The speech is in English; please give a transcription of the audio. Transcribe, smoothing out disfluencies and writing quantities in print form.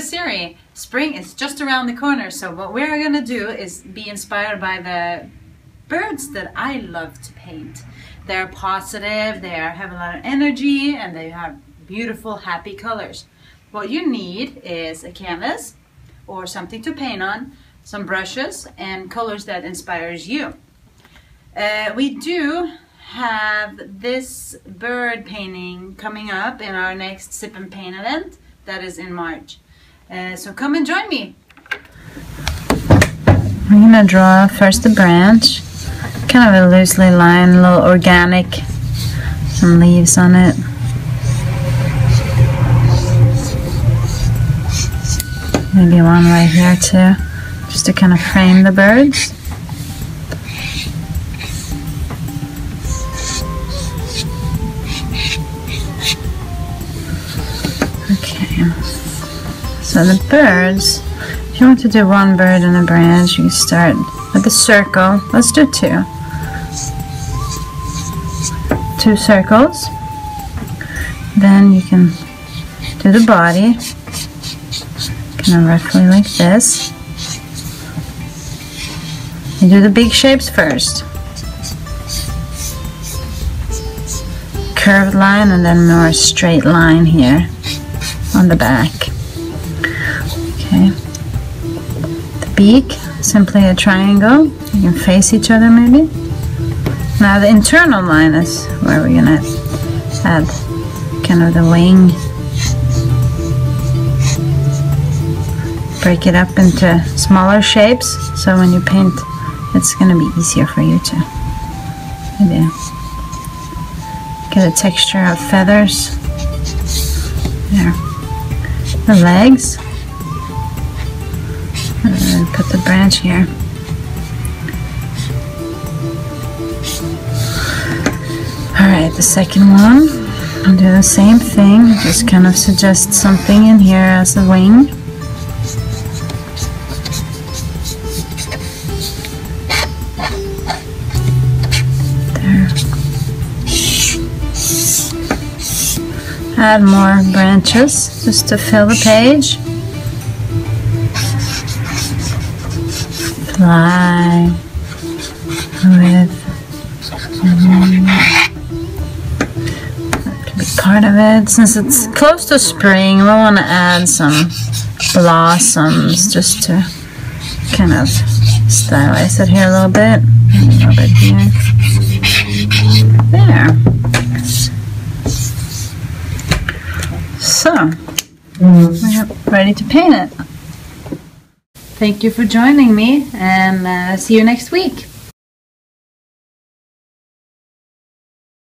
Siri. Spring is just around the corner, so what we're gonna do is be inspired by the birds that I love to paint. They're positive, they have a lot of energy, and they have beautiful, happy colors. What you need is a canvas or something to paint on, some brushes, and colors that inspires you. We do have this bird painting coming up in our next Sip and Paint event that is in March. So come and join me. I'm gonna draw first the branch, kind of a loosely lined, a little organic, some leaves on it. Maybe one right here too, just to kind of frame the birds. Okay, so the birds, if you want to do one bird and a branch, you can start with the circle. Let's do two. Two circles. Then you can do the body, kind of roughly like this. You do the big shapes first. Curved line and then more straight line here on the back. Okay. The beak, simply a triangle. You can face each other maybe. Now the internal line is where we're gonna add kind of the wing. Break it up into smaller shapes, so when you paint, it's gonna be easier for you to maybe get a texture of feathers. There. The legs. And put the branch here. Alright, the second one. I'll do the same thing. Just kind of suggest something in here as a wing. Add more branches just to fill the page. Fly with that could be part of it. Since it's close to spring, we want to add some blossoms just to kind of stylize it here a little bit. A little bit here. There. So, we're ready to paint it. Thank you for joining me, and see you next week.